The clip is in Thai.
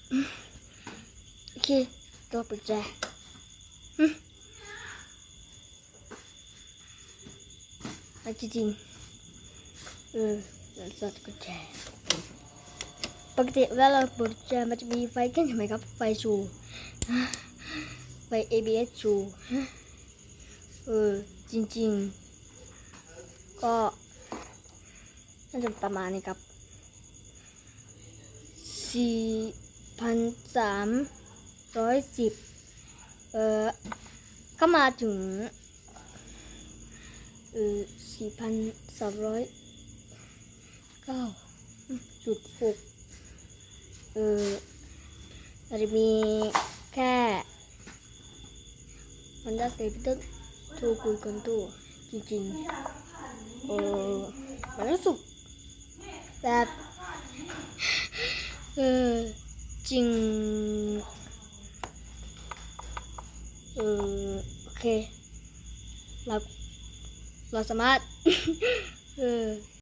โอเคตัวปิดแจจริงเราจะกุญแจปกติเวลาเราเปิดกุญแจมันจะมีไฟขึ้นใช่ไหมครับไฟชูไฟ ABS ชูจริงๆก็น่าจะประมาณนี้ครับ4,310ก็มาถึง4,309.6อาจจะมีแค่Honda Civic โทรคุยกันตัวจริงๆมันรู้สึกแบบจริงโอเคเราสามารถ